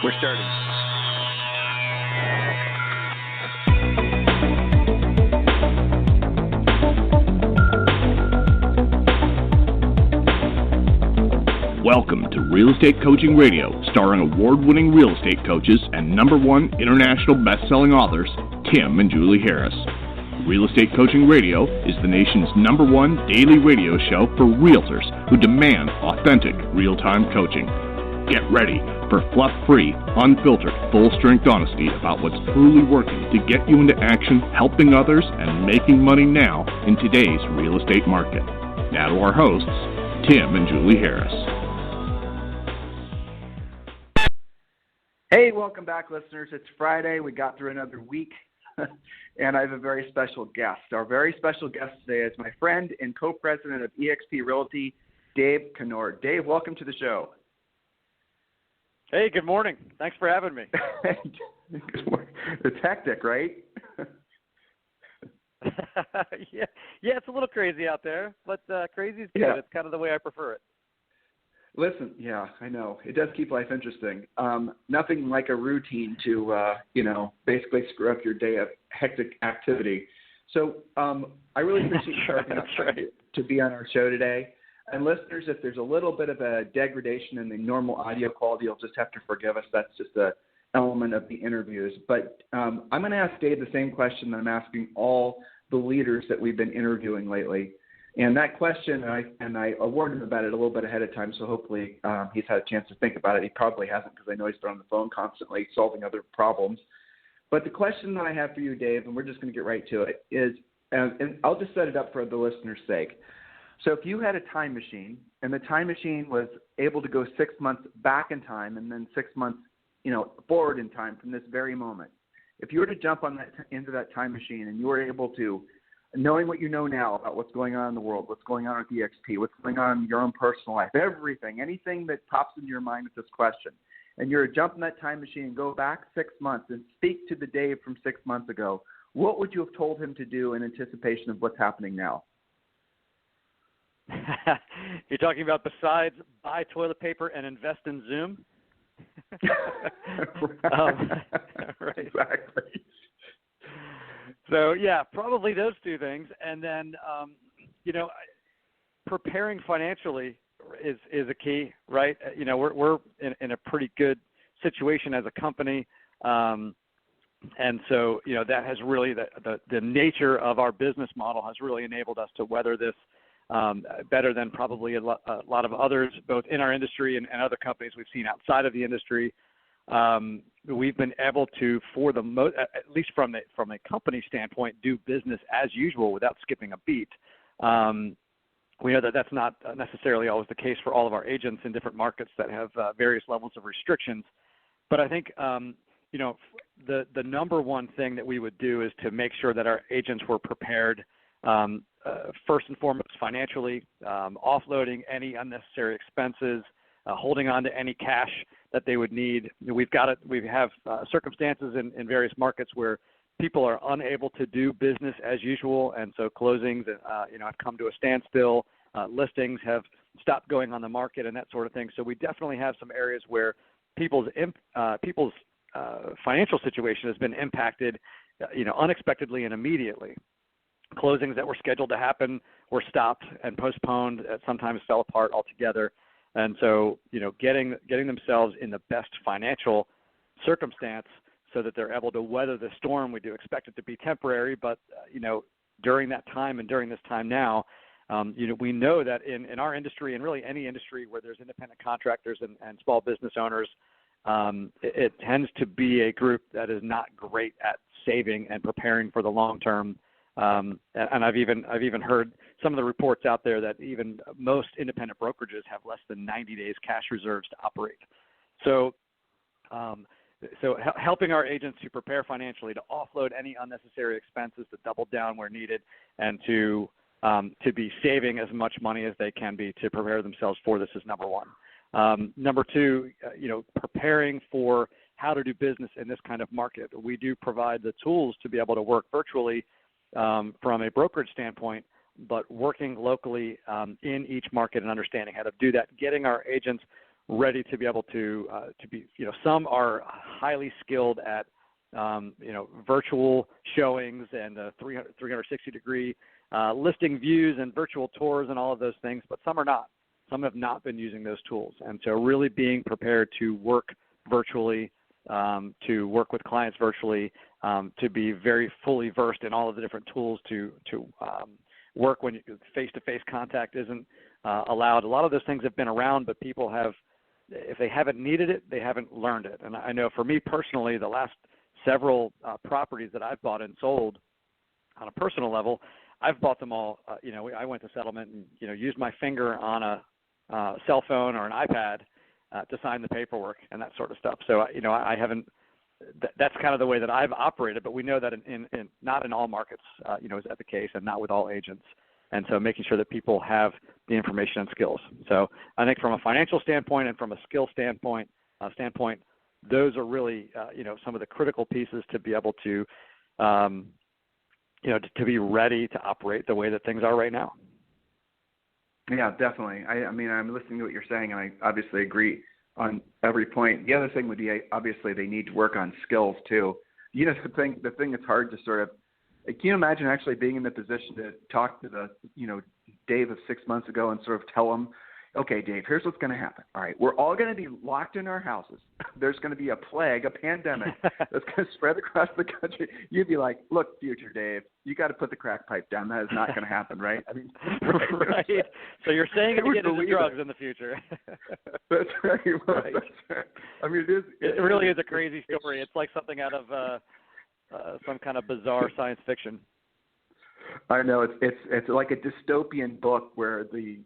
We're starting. Welcome to Real Estate Coaching Radio, starring award-winning real estate coaches and #1 international best-selling authors, Tim and Julie Harris. Real Estate Coaching Radio is the nation's #1 daily radio show for realtors who demand authentic, real-time coaching. Get ready for fluff-free, unfiltered, full-strength honesty about what's truly working to get you into action, helping others, and making money now in today's real estate market. Now to our hosts, Tim and Julie Harris. Hey, welcome back, listeners. It's Friday. We got through another week, and I have a very special guest. Our very special guest today is my friend and co-president of eXp Realty, Dave Conord. Dave, welcome to the show. Hey, good morning. Thanks for having me. Good morning. It's hectic, right? Yeah, it's a little crazy out there, but crazy is good. Yeah. It's kind of the way I prefer it. Listen, yeah, I know. It does keep life interesting. Nothing like a routine to, basically screw up your day of hectic activity. So I really appreciate you carving out time to be on our show today. And listeners, if there's a little bit of a degradation in the normal audio quality, you'll just have to forgive us. That's just an element of the interviews. But I'm going to ask Dave the same question that I'm asking all the leaders that we've been interviewing lately. And that question, and I warned him about it a little bit ahead of time, so hopefully he's had a chance to think about it. He probably hasn't, because I know he's been on the phone constantly solving other problems. But the question that I have for you, Dave, and we're just going to get right to it, is, and I'll just set it up for the listener's sake. So if you had a time machine, and the time machine was able to go 6 months back in time and then 6 months forward in time from this very moment, if you were to jump on into that time machine and you were able to, knowing what you know now about what's going on in the world, what's going on with eXp, what's going on in your own personal life, everything, anything that pops into your mind with this question, and you're to jump in that time machine and go back 6 months and speak to the Dave from 6 months ago, what would you have told him to do in anticipation of what's happening now? You're talking about besides buy toilet paper and invest in Zoom? Right. Exactly. So, yeah, probably those two things. And then, preparing financially is a key, right? We're in a pretty good situation as a company. And so, that has really, the nature of our business model has really enabled us to weather this better than probably a lot of others, both in our industry and other companies we've seen outside of the industry. We've been able to, at least from a company standpoint, do business as usual without skipping a beat. We know that that's not necessarily always the case for all of our agents in different markets that have various levels of restrictions. But I think, the number one thing that we would do is to make sure that our agents were prepared, first and foremost financially, offloading any unnecessary expenses, holding on to any cash that they would need. We have circumstances in various markets where people are unable to do business as usual, and so closings, have come to a standstill. Listings have stopped going on the market and that sort of thing. So we definitely have some areas where people's financial situation has been impacted, unexpectedly and immediately. Closings that were scheduled to happen were stopped and postponed, sometimes fell apart altogether. And so, getting themselves in the best financial circumstance so that they're able to weather the storm. We do expect it to be temporary, but, during that time and during this time now, we know that in our industry and really any industry where there's independent contractors and small business owners, it tends to be a group that is not great at saving and preparing for the long term. And I've even heard some of the reports out there that even most independent brokerages have less than 90 days cash reserves to operate. So helping our agents to prepare financially, to offload any unnecessary expenses, to double down where needed, and to be saving as much money as they can be to prepare themselves for this is number one. Number two, preparing for how to do business in this kind of market. We do provide the tools to be able to work virtually from a brokerage standpoint, but working locally in each market and understanding how to do that, getting our agents ready to be able to be, some are highly skilled at, virtual showings and 360-degree listing views and virtual tours and all of those things, but some are not. Some have not been using those tools. And so really being prepared to work virtually, to work with clients virtually, to be very fully versed in all of the different tools to work when face-to-face contact isn't allowed. A lot of those things have been around, but people have, if they haven't needed it, they haven't learned it. And I know for me personally, the last several properties that I've bought and sold on a personal level, I've bought them all. I went to settlement and used my finger on a cell phone or an iPad to sign the paperwork and that sort of stuff. So I haven't. That's kind of the way that I've operated. But we know that in not in all markets, is that the case, and not with all agents. And so making sure that people have the information and skills. So I think from a financial standpoint and from a skill standpoint, those are really, some of the critical pieces to be able to, to be ready to operate the way that things are right now. Yeah, definitely. I mean, I'm listening to what you're saying, and I obviously agree on every point. The other thing would be, obviously, they need to work on skills too. The thing that's hard to sort of, can you imagine actually being in the position to talk to the, Dave of 6 months ago and sort of tell him, okay, Dave, here's what's going to happen. All right, we're all going to be locked in our houses. There's going to be a plague, a pandemic that's going to spread across the country. You'd be like, look, future Dave, you got to put the crack pipe down. That is not going to happen, right? I mean, right. So you're saying if you get into drugs in the future. That's right. Well, right. That's right. I mean, it really is a crazy story. It's like something out of some kind of bizarre science fiction. I know it's like a dystopian book where the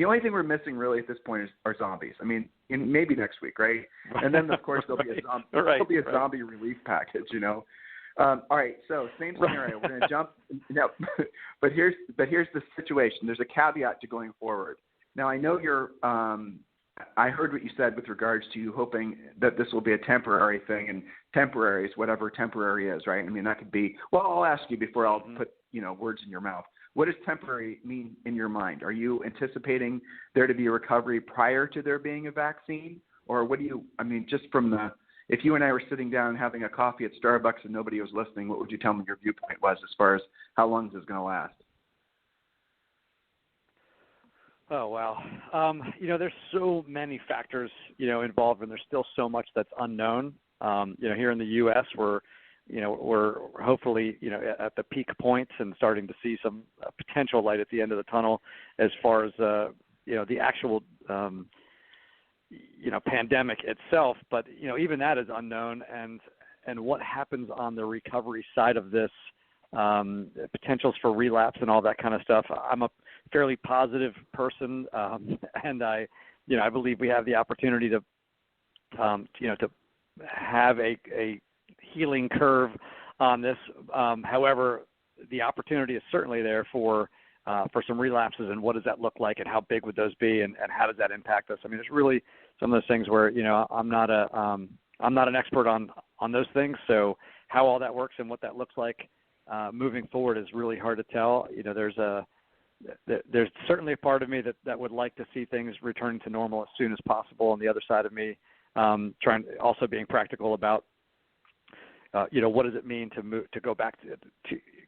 only thing we're missing really at this point are zombies. I mean, maybe next week, right? And then of course there'll be a zombie relief package, All right, so same scenario. We're going to jump. No, but here's the situation. There's a caveat to going forward. Now I know you're. I heard what you said with regards to you hoping that this will be a temporary thing, and temporary is whatever temporary is, right? I mean, that could be, well, I'll ask you before I'll put, words in your mouth. What does temporary mean in your mind? Are you anticipating there to be a recovery prior to there being a vaccine? Or just from if you and I were sitting down and having a coffee at Starbucks and nobody was listening, what would you tell me your viewpoint was as far as how long this is going to last? Oh, wow. There's so many factors, involved, and there's still so much that's unknown. Here in the U.S., we're hopefully, at the peak points and starting to see some potential light at the end of the tunnel as far as, the actual, pandemic itself. But, even that is unknown. And what happens on the recovery side of this, potentials for relapse and all that kind of stuff. I'm a fairly positive person, and I believe we have the opportunity to have a healing curve on this. However, the opportunity is certainly there for some relapses, and what does that look like, and how big would those be, and how does that impact us? I mean, it's really some of those things where I'm not an expert on those things, so how all that works and what that looks like moving forward is really hard to tell. There's certainly a part of me that would like to see things returning to normal as soon as possible, and the other side of me also being practical about what does it mean to go back to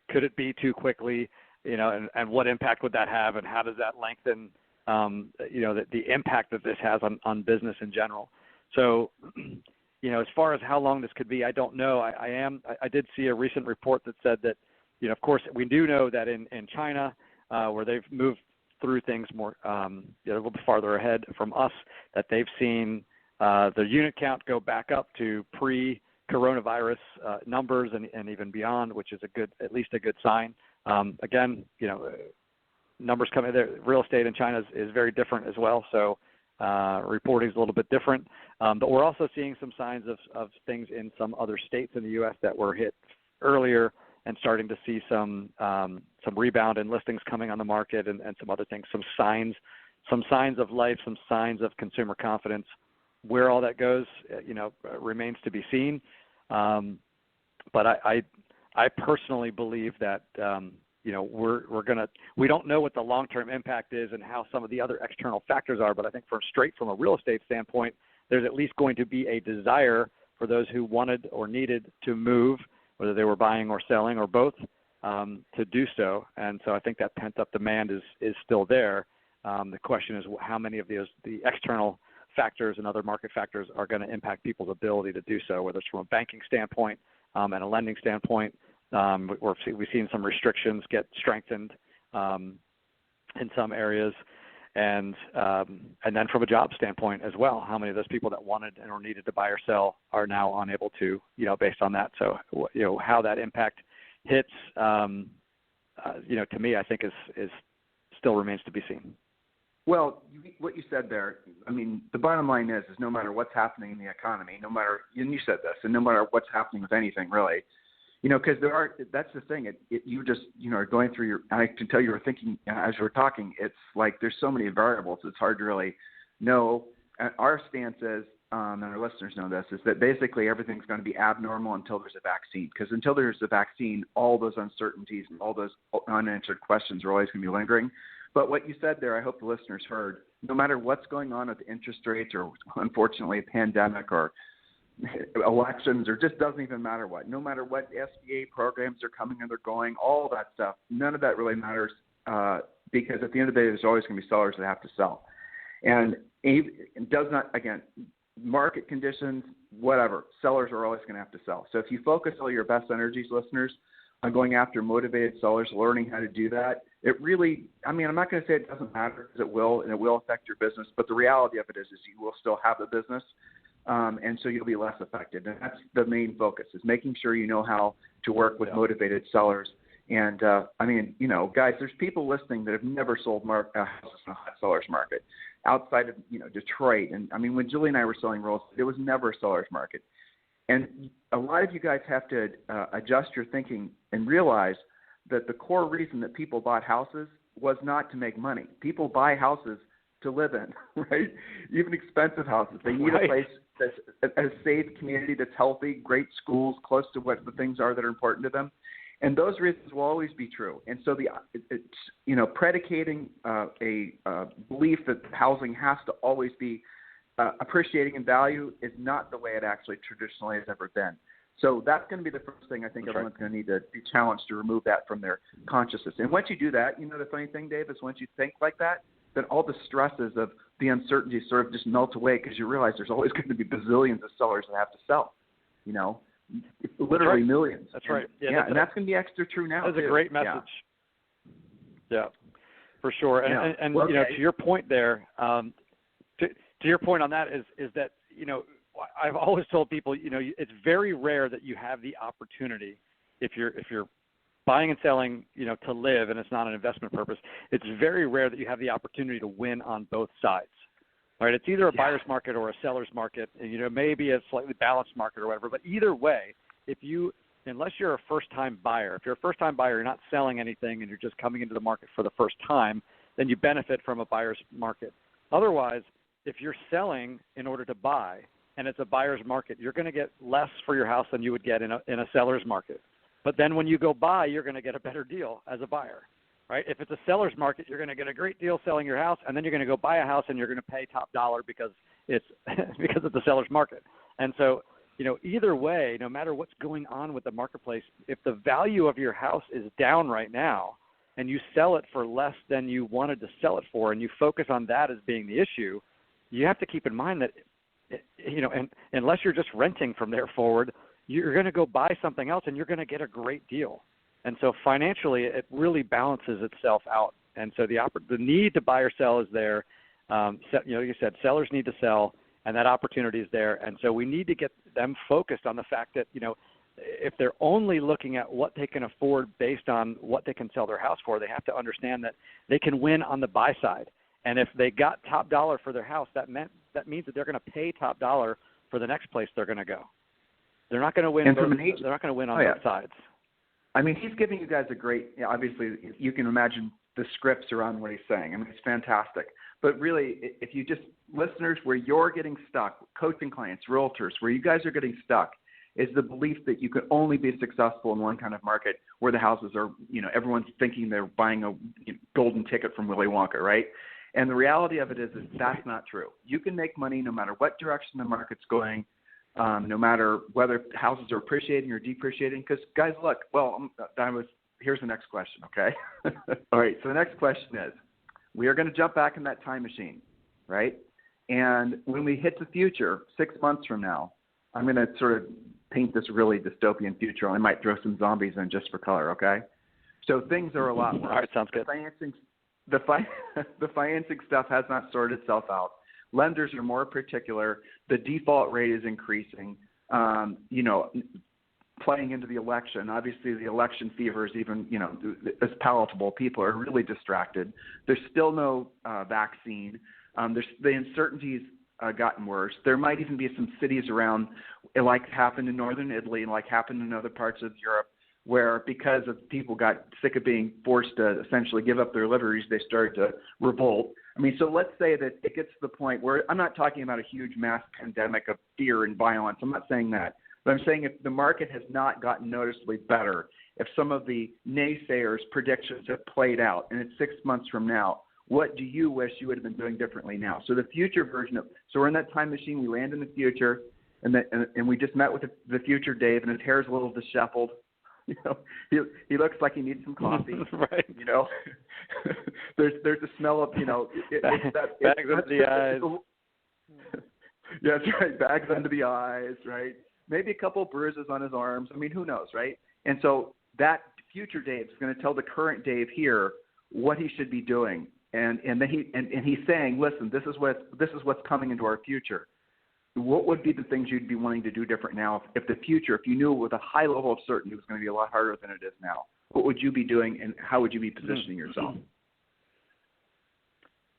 could it be too quickly, and what impact would that have, and how does that lengthen the impact that this has on business in general. So as far as how long this could be, I don't know. I did see a recent report that said that, of course, we do know that in China, where they've moved through things more, a little bit farther ahead from us, that they've seen the unit count go back up to pre-coronavirus numbers and even beyond, which is at least a good sign. Again, numbers coming there. Real estate in China is very different as well, so reporting is a little bit different. But we're also seeing some signs of things in some other states in the U.S. that were hit earlier, and starting to see some rebound in listings coming on the market, and some other things, some signs of life, some signs of consumer confidence. Where all that goes, remains to be seen. But I personally believe that we don't know what the long-term impact is and how some of the other external factors are, but I think from a real estate standpoint, there's at least going to be a desire for those who wanted or needed to move, whether they were buying or selling or both, to do so. And so I think that pent-up demand is still there. The question is how many of the external factors and other market factors are going to impact people's ability to do so, whether it's from a banking standpoint and a lending standpoint. We've seen some restrictions get strengthened in some areas. And then from a job standpoint as well, how many of those people that wanted or needed to buy or sell are now unable to, based on that. So, how that impact hits, to me, I think is still remains to be seen. Well, what you said there, I mean, the bottom line is no matter what's happening in the economy, and you said this, and no matter what's happening with anything really, because that's the thing. You just, are going through I can tell you were thinking as you were talking, it's like there's so many variables. It's hard to really know. Our stance is, and our listeners know this, is that basically everything's going to be abnormal until there's a vaccine. Because until there's a vaccine, all those uncertainties and all those unanswered questions are always going to be lingering. But what you said there, I hope the listeners heard, no matter what's going on with the interest rates or unfortunately a pandemic or elections or just doesn't even matter what, no matter what SBA programs are coming and they're going, all that stuff, none of that really matters because at the end of the day, there's always going to be sellers that have to sell. And it does not, again, market conditions, whatever, sellers are always going to have to sell. So if you focus all your best energies, listeners, on going after motivated sellers, learning how to do that, it really, I'm not going to say it doesn't matter because it will, and it will affect your business, but the reality of it is you will still have the business, and so you'll be less affected. And that's the main focus, is making sure you know how to work with motivated sellers. And, guys, there's people listening that have never sold houses in a hot seller's market outside of, Detroit. And, when Julie and I were selling real estate, it was never a seller's market. And a lot of you guys have to adjust your thinking and realize that the core reason that people bought houses was not to make money. People buy houses to live in, right? Even expensive houses. They need a place that's a safe community that's healthy, great schools, close to what the things are that are important to them. And those reasons will always be true. And so predicating a belief that housing has to always be appreciating in value is not the way it actually traditionally has ever been. So that's going to be the first thing I think everyone's going to need to be challenged to remove that from their consciousness. And once you do that, the funny thing, Dave, is once you think like that, then all the stresses of the uncertainty sort of just melt away because you realize there's always going to be bazillions of sellers that have to sell, literally millions. That's right. And that's going to be extra true now. That's a great message. Yeah, for sure. And to your point there, to your point on that is that, I've always told people, it's very rare that you have the opportunity if you're buying and selling, to live and it's not an investment purpose. It's very rare that you have the opportunity to win on both sides. Right? It's either a buyer's market or a seller's market, and, maybe a slightly balanced market or whatever. But either way, unless you're a first-time buyer, if you're a first-time buyer, you're not selling anything and you're just coming into the market for the first time, then you benefit from a buyer's market. Otherwise, if you're selling in order to buy and it's a buyer's market, you're going to get less for your house than you would get in a seller's market. But then when you go buy, you're going to get a better deal as a buyer, right? If it's a seller's market, you're going to get a great deal selling your house, and then you're going to go buy a house and you're going to pay top dollar because it's because it's a seller's market. And so, either way, no matter what's going on with the marketplace, if the value of your house is down right now and you sell it for less than you wanted to sell it for, and you focus on that as being the issue, you have to keep in mind that, and unless you're just renting from there forward, you're going to go buy something else and you're going to get a great deal. And so financially, it really balances itself out. And so the need to buy or sell is there. You said sellers need to sell, and that opportunity is there. And so we need to get them focused on the fact that, if they're only looking at what they can afford based on what they can sell their house for, they have to understand that they can win on the buy side. And if they got top dollar for their house, that means that they're going to pay top dollar for the next place they're going to go. They're not going to win. They're not going to win on both sides. He's giving you guys a great. Obviously, you can imagine the scripts around what he's saying. It's fantastic. But really, if you just listeners where you're getting stuck, coaching clients, realtors, where you guys are getting stuck, is the belief that you can only be successful in one kind of market where the houses are, everyone's thinking they're buying a golden ticket from Willy Wonka, right? And the reality of it is that's not true. You can make money no matter what direction the market's going, no matter whether houses are appreciating or depreciating. Because, guys, look, here's the next question, okay? All right, so the next question is, we are going to jump back in that time machine, right? And when we hit the future, 6 months from now, I'm going to sort of paint this really dystopian future. I might throw some zombies in just for color, okay? So things are a lot worse. All right, sounds good. The financing stuff has not sorted itself out. Lenders are more particular. The default rate is increasing. Playing into the election, obviously the election fever is even, is palatable. People are really distracted. There's still no vaccine. The uncertainties gotten worse. There might even be some cities around, like happened in northern Italy and like happened in other parts of Europe, where because of people got sick of being forced to essentially give up their liberties, they started to revolt. I mean, so let's say that it gets to the point where I'm not talking about a huge mass pandemic of fear and violence. I'm not saying that. But I'm saying if the market has not gotten noticeably better, if some of the naysayers' predictions have played out, and it's 6 months from now, what do you wish you would have been doing differently now? So the future version so we're in that time machine, we land in the future, and we just met with the future Dave, and his hair's a little disheveled. He looks like he needs some coffee. Right. There's a smell of bags under the eyes. Yeah, that's right. Bags under the eyes, right? Maybe a couple of bruises on his arms. I mean, who knows, right? And so that future Dave is going to tell the current Dave here what he should be doing. And then he's saying, listen, this is what's coming into our future. What would be the things you'd be wanting to do different now if you knew with a high level of certainty it was going to be a lot harder than it is now? What would you be doing, and how would you be positioning yourself?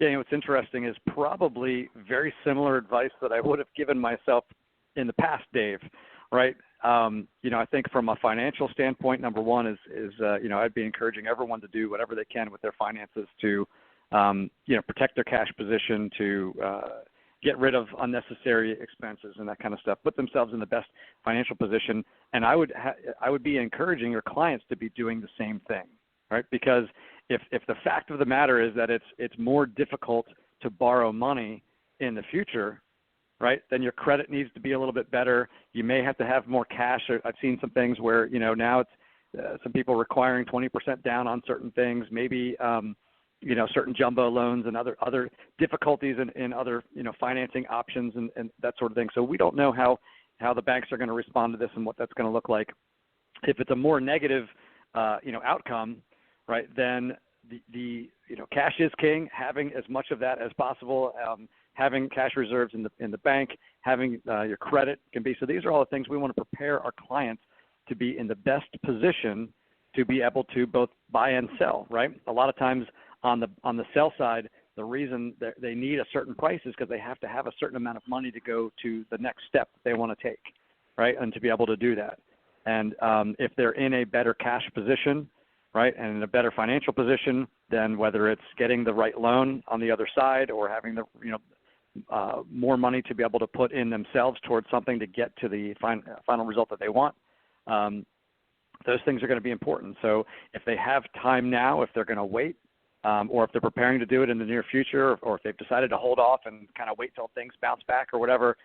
Yeah, what's interesting is probably very similar advice that I would have given myself in the past, Dave, right? I think from a financial standpoint, number one is I'd be encouraging everyone to do whatever they can with their finances to protect their cash position, to get rid of unnecessary expenses and that kind of stuff, put themselves in the best financial position. And I would be encouraging your clients to be doing the same thing, right? Because if the fact of the matter is that it's more difficult to borrow money in the future, right, then your credit needs to be a little bit better. You may have to have more cash. I've seen some things where, now it's some people requiring 20% down on certain things, maybe, certain jumbo loans and other difficulties in other, financing options and that sort of thing. So we don't know how the banks are going to respond to this and what that's going to look like. If it's a more negative, outcome, right, then the cash is king, having as much of that as possible, having cash reserves in the bank, having your credit can be. So these are all the things we want to prepare our clients to be in the best position to be able to both buy and sell, right? A lot of times on the sell side, the reason that they need a certain price is because they have to have a certain amount of money to go to the next step that they want to take, right, and to be able to do that. And if they're in a better cash position, right, and in a better financial position, then whether it's getting the right loan on the other side or having the more money to be able to put in themselves towards something to get to the final result that they want, those things are going to be important. So if they have time now, if they're going to wait, or if they're preparing to do it in the near future, or if they've decided to hold off and kind of wait till things bounce back or whatever,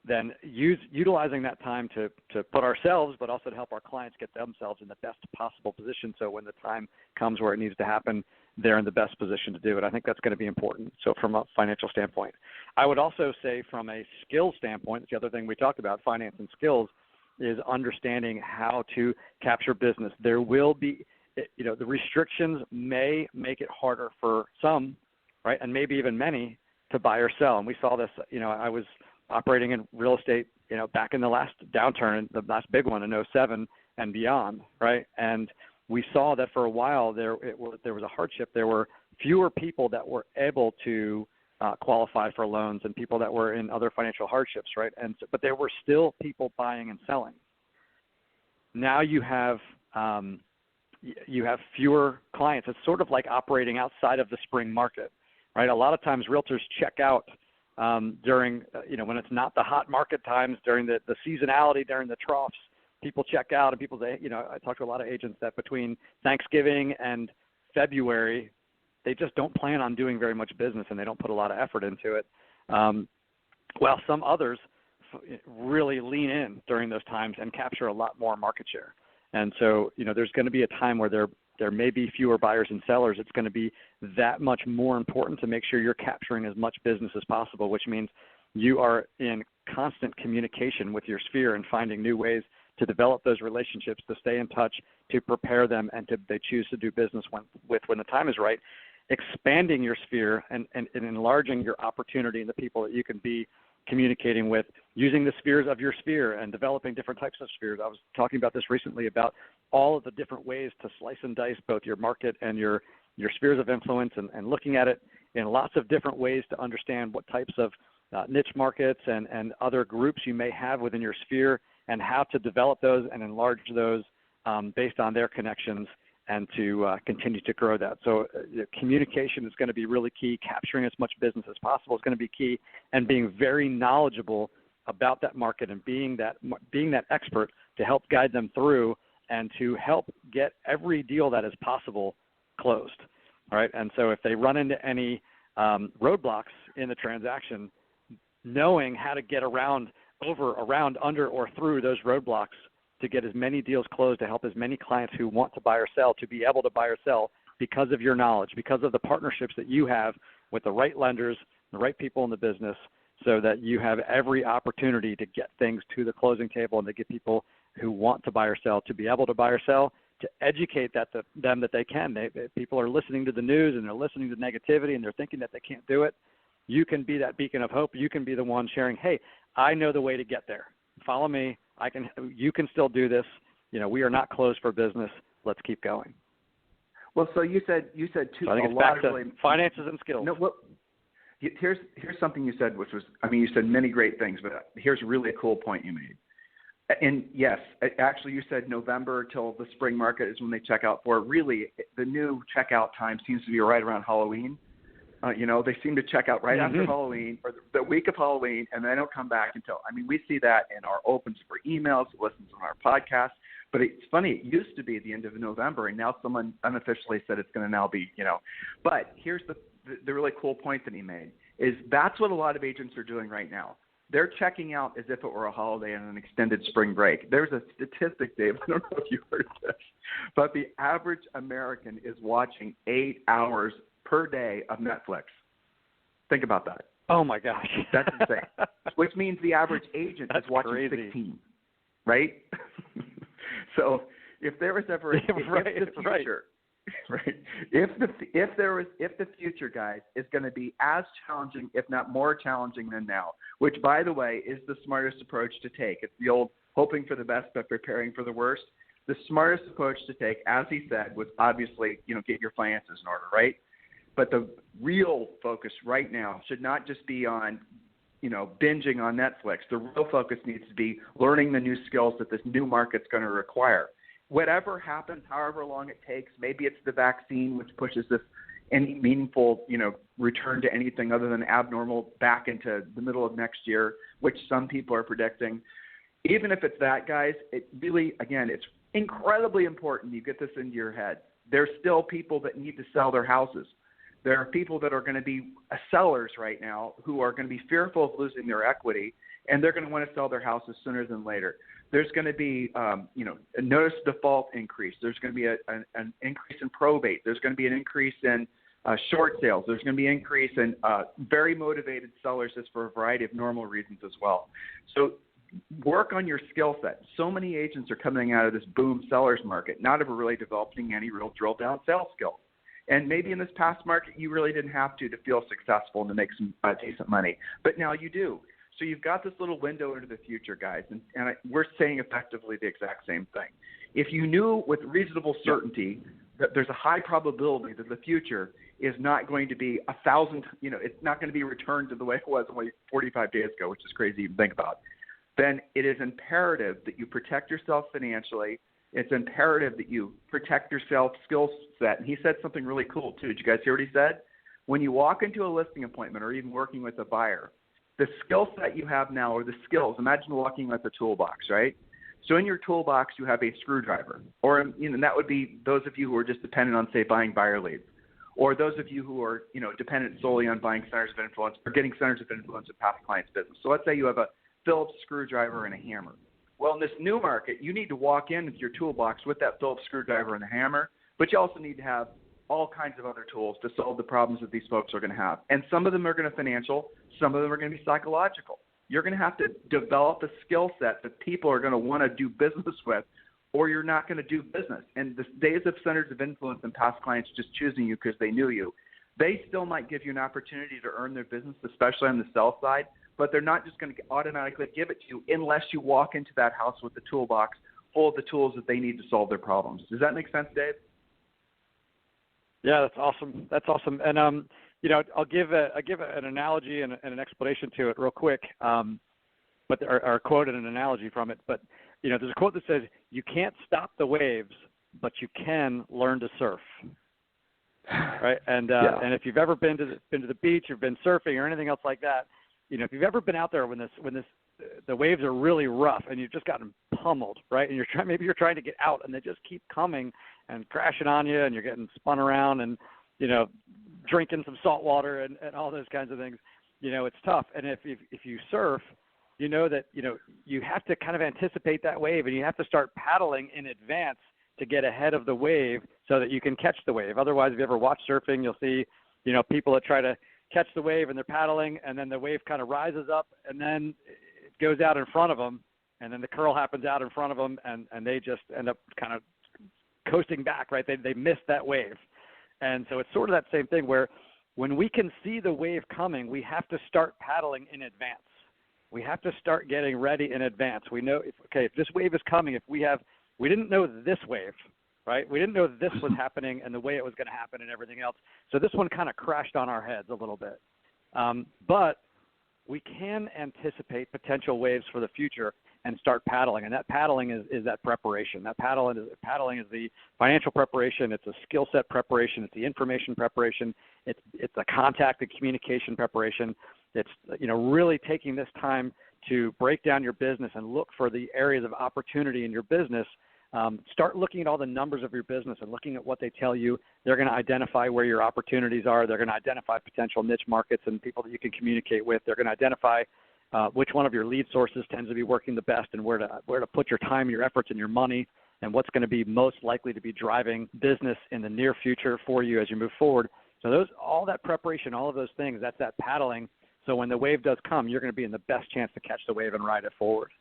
then utilizing that time to put ourselves, but also to help our clients get themselves in the best possible position. So when the time comes where it needs to happen, they're in the best position to do it. I think that's going to be important. So from a financial standpoint, I would also say from a skill standpoint, the other thing we talked about, finance and skills, is understanding how to capture business. There will be, the restrictions may make it harder for some, right, and maybe even many to buy or sell. And we saw this, I was operating in real estate, back in the last downturn, the last big one in 2007 and beyond, right? And we saw that for a while there was a hardship. There were fewer people that were able to qualify for loans and people that were in other financial hardships, right? But there were still people buying and selling. Now you have fewer clients. It's sort of like operating outside of the spring market, right? A lot of times realtors check out during, when it's not the hot market times, during the seasonality, during the troughs. People check out, and people say, I talk to a lot of agents that between Thanksgiving and February, they just don't plan on doing very much business, and they don't put a lot of effort into it. While some others really lean in during those times and capture a lot more market share. And so, there's going to be a time where there may be fewer buyers and sellers. It's going to be that much more important to make sure you're capturing as much business as possible, which means you are in constant communication with your sphere and finding new ways to develop those relationships, to stay in touch, to prepare them, and they choose to do business when the time is right. Expanding your sphere and enlarging your opportunity and the people that you can be communicating with, using the spheres of your sphere and developing different types of spheres. I was talking about this recently about all of the different ways to slice and dice both your market and your spheres of influence, and looking at it in lots of different ways to understand what types of niche markets and other groups you may have within your sphere, and how to develop those and enlarge those based on their connections, and to continue to grow that. So communication is going to be really key. Capturing as much business as possible is going to be key, and being very knowledgeable about that market and being that expert to help guide them through and to help get every deal that is possible closed. All right. And so if they run into any roadblocks in the transaction, knowing how to get around, under, or through those roadblocks to get as many deals closed, to help as many clients who want to buy or sell to be able to buy or sell because of your knowledge, because of the partnerships that you have with the right lenders, the right people in the business, so that you have every opportunity to get things to the closing table and to get people who want to buy or sell to be able to buy or sell, to educate them that they can. People are listening to the news and they're listening to negativity and they're thinking that they can't do it. You can be that beacon of hope. You can be the one sharing, hey, I know the way to get there. Follow me. You can still do this. We are not closed for business. Let's keep going. Well, so you said two. So I think it's back to finances and skills. No, well, here's something you said, which was, you said many great things, but here's really a cool point you made. And yes, actually, you said November till the spring market is when they check out for. Really, the new checkout time seems to be right around Halloween. They seem to check out right after Halloween or the week of Halloween, and they don't come back until, we see that in our opens for emails, listens on our podcast. But it's funny, it used to be the end of November, and now someone unofficially said it's going to now be, But here's the really cool point that he made, is that's what a lot of agents are doing right now. They're checking out as if it were a holiday and an extended spring break. There's a statistic, Dave, I don't know if you heard this, but the average American is watching 8 hours per day of Netflix. Think about that. Oh my gosh. That's insane. Which means the average agent is watching crazy. 16, right? So if there was ever if the future, right? If the future, guys, is going to be as challenging, if not more challenging than now, which by the way is the smartest approach to take. It's the old hoping for the best but preparing for the worst. The smartest approach to take, as he said, was obviously, get your finances in order, right? But the real focus right now should not just be on, binging on Netflix. The real focus needs to be learning the new skills that this new market's going to require. Whatever happens, however long it takes, maybe it's the vaccine which pushes this any meaningful, return to anything other than abnormal back into the middle of next year, which some people are predicting. Even if it's that, guys, it really, again, it's incredibly important you get this into your head. There's still people that need to sell their houses. There are people that are going to be sellers right now who are going to be fearful of losing their equity, and they're going to want to sell their houses sooner than later. There's going to be, a notice default increase. There's going to be an increase in probate. There's going to be an increase in short sales. There's going to be an increase in very motivated sellers just for a variety of normal reasons as well. So work on your skill set. So many agents are coming out of this boom sellers market, not ever really developing any real drill down sales skills. And maybe in this past market, you really didn't have to feel successful and to make some decent money. But now you do. So you've got this little window into the future, guys. And we're saying effectively the exact same thing. If you knew with reasonable certainty that there's a high probability that the future is not going to be 1,000, it's not going to be returned to the way it was only 45 days ago, which is crazy to even think about, then it is imperative that you protect yourself financially. It's imperative that you protect yourself skill set. And he said something really cool, too. Did you guys hear what he said? When you walk into a listing appointment or even working with a buyer, the skill set you have now, or the skills, imagine walking with a toolbox, right? So in your toolbox, you have a screwdriver, or that would be those of you who are just dependent on, say, buying buyer leads, or those of you who are, dependent solely on buying centers of influence or getting centers of influence in past clients' business. So let's say you have a Phillips screwdriver and a hammer. Well, in this new market, you need to walk in with your toolbox with that Phillips screwdriver and the hammer, but you also need to have all kinds of other tools to solve the problems that these folks are going to have. And some of them are going to be financial, some of them are going to be psychological. You're going to have to develop a skill set that people are going to want to do business with, or you're not going to do business. And the days of centers of influence and past clients just choosing you because they knew you, they still might give you an opportunity to earn their business, especially on the sell side, but they're not just going to automatically give it to you unless you walk into that house with the toolbox full of the tools that they need to solve their problems. Does that make sense, Dave? Yeah, that's awesome. That's awesome. And I'll give an analogy and an explanation to it real quick, or quote and an analogy from it. But there's a quote that says, "You can't stop the waves, but you can learn to surf." Right? And and if you've ever been to the beach, or been surfing, or anything else like that, if you've ever been out there when the waves are really rough and you've just gotten pummeled, right? And maybe you're trying to get out, and they just keep coming and crashing on you, and you're getting spun around, and drinking some salt water and all those kinds of things. It's tough. And if you surf, that you have to kind of anticipate that wave, and you have to start paddling in advance to get ahead of the wave so that you can catch the wave. Otherwise, if you ever watch surfing, you'll see people that try to catch the wave, and they're paddling, and then the wave kind of rises up, and then it goes out in front of them, and then the curl happens out in front of them, and they just end up kind of coasting back, right? They miss that wave. And so it's sort of that same thing where when we can see the wave coming, we have to start paddling in advance. We have to start getting ready in advance. We know, if this wave is coming, we didn't know this wave, right? We didn't know this was happening and the way it was going to happen and everything else. So this one kind of crashed on our heads a little bit. But we can anticipate potential waves for the future and start paddling. And that paddling is that preparation. That paddling is the financial preparation. It's a skill set preparation. It's the information preparation. It's the contact and communication preparation. It's, really taking this time to break down your business and look for the areas of opportunity in your business. Start looking at all the numbers of your business and looking at what they tell you. They're going to identify where your opportunities are. They're going to identify potential niche markets and people that you can communicate with. They're going to identify which one of your lead sources tends to be working the best, and where to put your time, your efforts, and your money, and what's going to be most likely to be driving business in the near future for you as you move forward. So all that preparation, all of those things, that's that paddling. So when the wave does come, you're going to be in the best chance to catch the wave and ride it forward.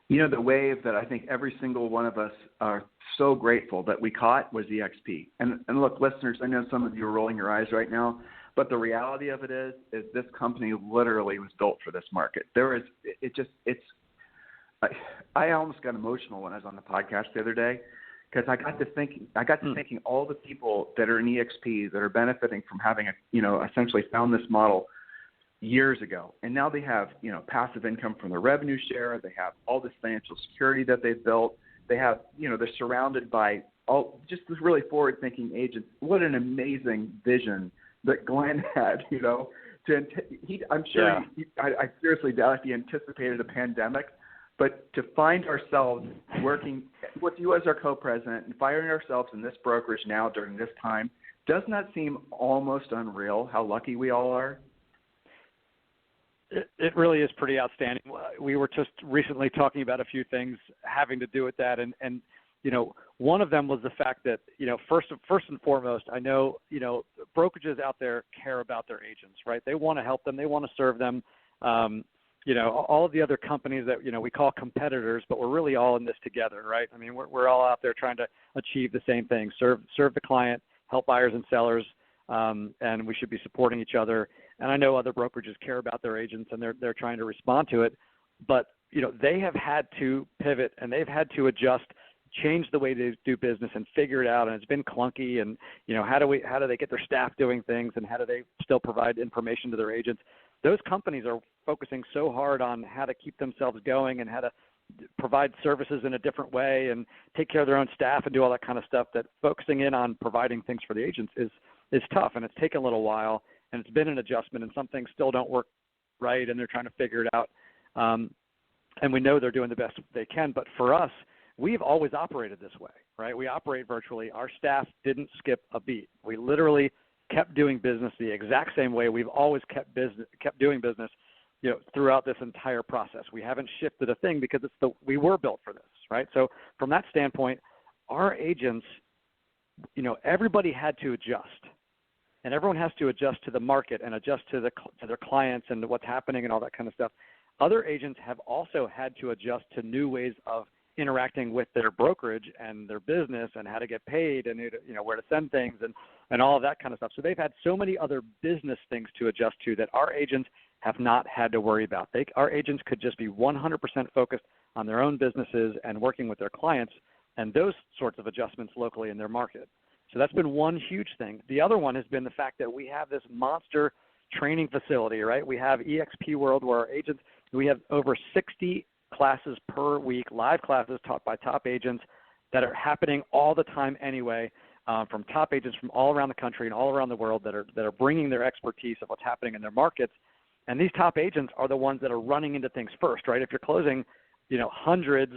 The wave that I think every single one of us are so grateful that we caught was eXp. And look, listeners, I know some of you are rolling your eyes right now, but the reality of it is this company literally was built for this market. I almost got emotional when I was on the podcast the other day, because I got to thinking all the people that are in eXp that are benefiting from having essentially found this model years ago, and now they have passive income from the revenue share. They have all this financial security that they've built. They have they're surrounded by all just this really forward-thinking agents. What an amazing vision that Glenn had. I'm sure I seriously doubt if he anticipated a pandemic, but to find ourselves working with you as our co-president and finding ourselves in this brokerage now during this time, doesn't that seem almost unreal? How lucky we all are. It really is pretty outstanding. We were just recently talking about a few things having to do with that. And one of them was the fact that, first and foremost, I know, brokerages out there care about their agents, right? They want to help them. They want to serve them. All of the other companies that, we call competitors, but we're really all in this together, right? I mean, we're all out there trying to achieve the same thing, serve the client, help buyers and sellers, and we should be supporting each other. And I know other brokerages care about their agents, and they're trying to respond to it. But, they have had to pivot, and they've had to adjust, change the way they do business and figure it out. And it's been clunky. And, how do they get their staff doing things, and how do they still provide information to their agents? Those companies are focusing so hard on how to keep themselves going and how to provide services in a different way and take care of their own staff and do all that kind of stuff, that focusing in on providing things for the agents is tough. And it's taken a little while. And it's been an adjustment, and some things still don't work right? And they're trying to figure it out. And we know they're doing the best they can. But for us, we've always operated this way, right? We operate virtually. Our staff didn't skip a beat. We literally kept doing business the exact same way. We've always kept doing business, throughout this entire process. We haven't shifted a thing because we were built for this, right? So from that standpoint, our agents, everybody had to adjust, and everyone has to adjust to the market and adjust to their clients and what's happening and all that kind of stuff. Other agents have also had to adjust to new ways of interacting with their brokerage and their business and how to get paid and where to send things and all of that kind of stuff. So they've had so many other business things to adjust to that our agents have not had to worry about. Our agents could just be 100% focused on their own businesses and working with their clients and those sorts of adjustments locally in their market. So that's been one huge thing. The other one has been the fact that we have this monster training facility, right? We have eXp World where our agents, we have over 60 classes per week, live classes taught by top agents that are happening all the time anyway, from top agents from all around the country and all around the world that are bringing their expertise of what's happening in their markets. And these top agents are the ones that are running into things first, right? If you're closing, hundreds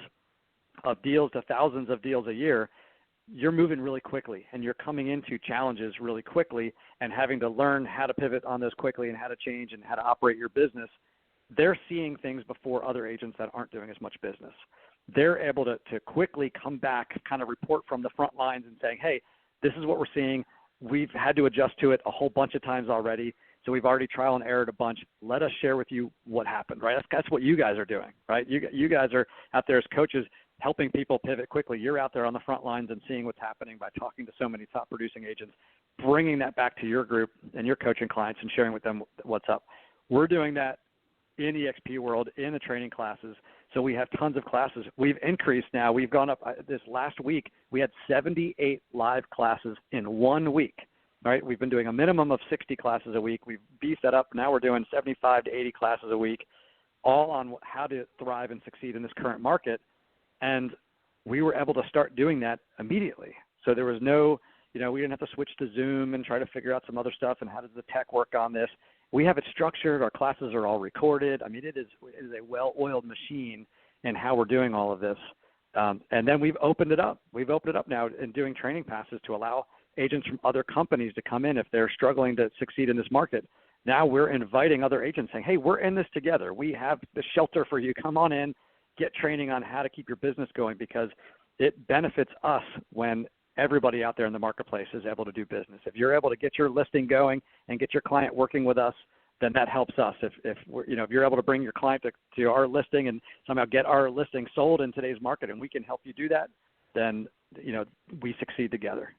of deals to thousands of deals a year, you're moving really quickly and you're coming into challenges really quickly and having to learn how to pivot on those quickly and how to change and how to operate your business. They're seeing things before other agents that aren't doing as much business. They're able to quickly come back, kind of report from the front lines and saying, hey, this is what we're seeing. We've had to adjust to it a whole bunch of times already. So we've already trial and errored a bunch. Let us share with you what happened, right? That's what you guys are doing, right? You guys are out there as coaches helping people pivot quickly. You're out there on the front lines and seeing what's happening by talking to so many top producing agents, bringing that back to your group and your coaching clients and sharing with them what's up. We're doing that in eXp World, in the training classes. So we have tons of classes. We've increased now. We've gone up this last week. We had 78 live classes in 1 week. All right, we've been doing a minimum of 60 classes a week. We've beefed that up. Now we're doing 75 to 80 classes a week, all on how to thrive and succeed in this current market. And we were able to start doing that immediately. So there was no, we didn't have to switch to Zoom and try to figure out some other stuff and how does the tech work on this. We have it structured. Our classes are all recorded. I mean, it is a well-oiled machine in how we're doing all of this. And then we've opened it up. We've opened it up now in doing training passes to allow agents from other companies to come in if they're struggling to succeed in this market. Now we're inviting other agents saying, hey, we're in this together. We have the shelter for you. Come on in, get training on how to keep your business going because it benefits us when everybody out there in the marketplace is able to do business. If you're able to get your listing going and get your client working with us, then that helps us. If you're able to bring your client to our listing and somehow get our listing sold in today's market and we can help you do that, then, we succeed together.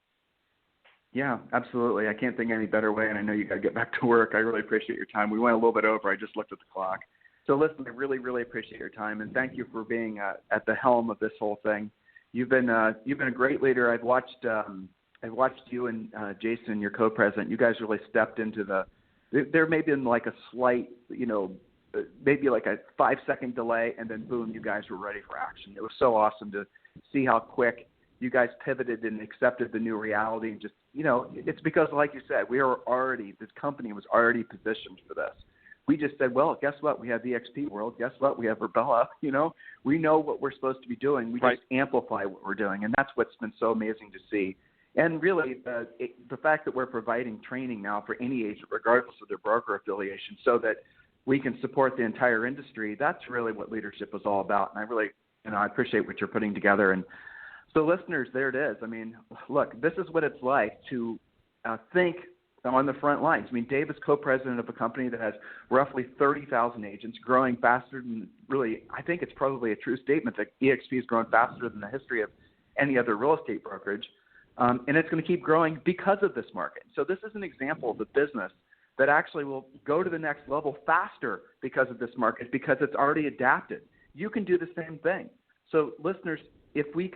Yeah, absolutely. I can't think of any better way, and I know you got to get back to work. I really appreciate your time. We went a little bit over. I just looked at the clock. So listen, I really, really appreciate your time, and thank you for being at the helm of this whole thing. You've been a great leader. I've watched you and Jason, your co-president. You guys really stepped into there may have been like a slight, maybe like a 5-second delay, and then boom, you guys were ready for action. It was so awesome to see how quick you guys pivoted and accepted the new reality. And just, it's because, like you said, this company was already positioned for this. We just said, well, guess what? We have the eXp World. Guess what? We have Rebella. We know what we're supposed to be doing. We just amplify what we're doing. And that's what's been so amazing to see. And really, the fact that we're providing training now for any agent, regardless of their broker affiliation, so that we can support the entire industry, that's really what leadership is all about. And I really, I appreciate what you're putting together. And so listeners, there it is. I mean, look, this is what it's like to think on the front lines. I mean, Dave is co-president of a company that has roughly 30,000 agents, growing faster than really, I think it's probably a true statement that eXp has grown faster than the history of any other real estate brokerage. And it's going to keep growing because of this market. So this is an example of a business that actually will go to the next level faster because of this market, because it's already adapted. You can do the same thing. So listeners, if I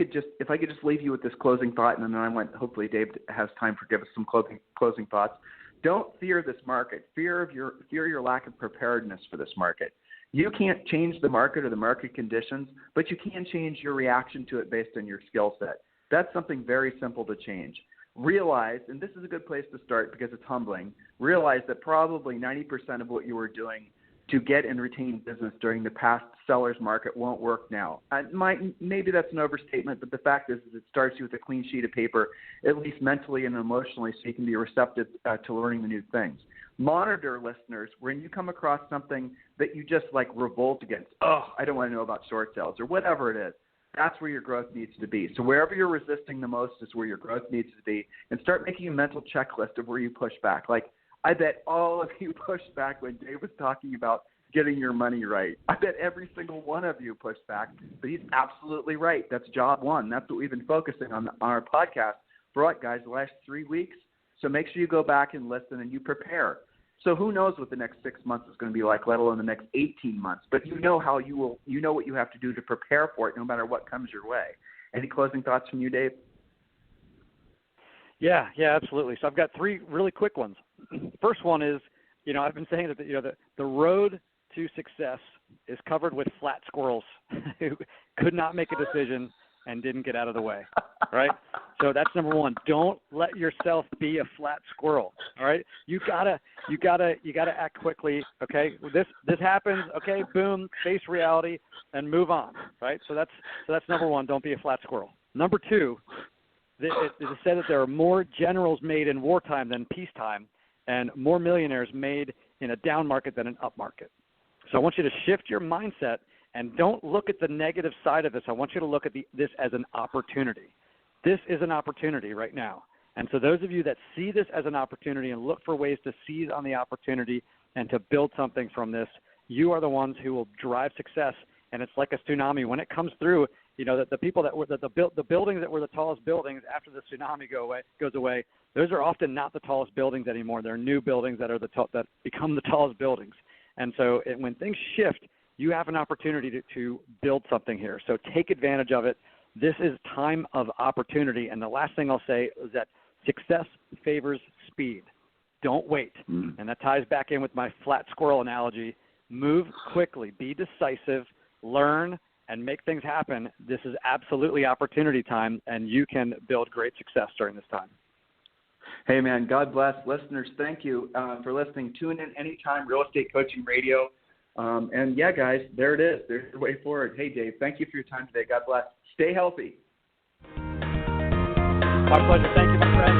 could just leave you with this closing thought, and then hopefully Dave has time to give us some closing thoughts. Don't fear this market. Fear your lack of preparedness for this market. You can't change the market or the market conditions, but you can change your reaction to it based on your skill set. That's something very simple to change. Realize, and this is a good place to start because it's humbling, realize that probably 90% of what you were doing to get and retain business during the past seller's market won't work now. Maybe that's an overstatement, but the fact is it starts you with a clean sheet of paper, at least mentally and emotionally, so you can be receptive to learning the new things. Monitor, listeners, when you come across something that you just like revolt against. Oh, I don't want to know about short sales or whatever it is. That's where your growth needs to be. So wherever you're resisting the most is where your growth needs to be, and start making a mental checklist of where you push back. Like, I bet all of you pushed back when Dave was talking about getting your money right. I bet every single one of you pushed back, but he's absolutely right. That's job one. That's what we've been focusing on our podcast for what, guys, the last 3 weeks. So make sure you go back and listen and you prepare. So who knows what the next 6 months is going to be like, let alone the next 18 months. But you know how you know what you have to do to prepare for it no matter what comes your way. Any closing thoughts from you, Dave? Yeah, absolutely. So I've got 3 really quick ones. First one is, I've been saying that the road to success is covered with flat squirrels who could not make a decision and didn't get out of the way, right? So that's number one. Don't let yourself be a flat squirrel, all right? You gotta act quickly, okay? This happens, okay? Boom, face reality, and move on, right? So that's number one. Don't be a flat squirrel. Number 2, it is said that there are more generals made in wartime than peacetime, and more millionaires made in a down market than an up market. So I want you to shift your mindset and don't look at the negative side of this. I want you to look at this as an opportunity. This is an opportunity right now. And so those of you that see this as an opportunity and look for ways to seize on the opportunity and to build something from this, you are the ones who will drive success. And it's like a tsunami. When it comes through, the people that were the buildings that were the tallest buildings after the tsunami goes away, those are often not the tallest buildings anymore. They're new buildings that become the tallest buildings. And so when things shift, you have an opportunity to build something here. So take advantage of it. This is time of opportunity. And the last thing I'll say is that success favors speed. Don't wait. And that ties back in with my flat squirrel analogy. Move quickly. Be decisive. Learn and make things happen. This is absolutely opportunity time, and you can build great success during this time. Hey, man, God bless. Listeners, thank you for listening. Tune in anytime, Real Estate Coaching Radio. And yeah, guys, there it is. There's the way forward. Hey, Dave, thank you for your time today. God bless. Stay healthy. My pleasure. Thank you, my friend.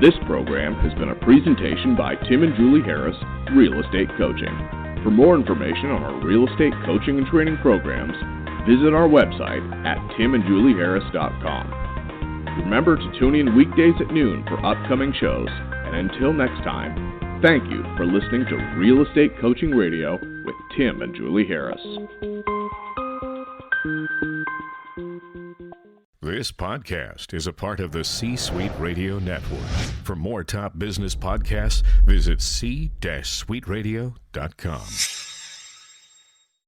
This program has been a presentation by Tim and Julie Harris, Real Estate Coaching. For more information on our real estate coaching and training programs, visit our website at timandjulieharris.com. Remember to tune in weekdays at noon for upcoming shows. And until next time, thank you for listening to Real Estate Coaching Radio with Tim and Julie Harris. This podcast is a part of the C-Suite Radio Network. For more top business podcasts, visit c-suiteradio.com.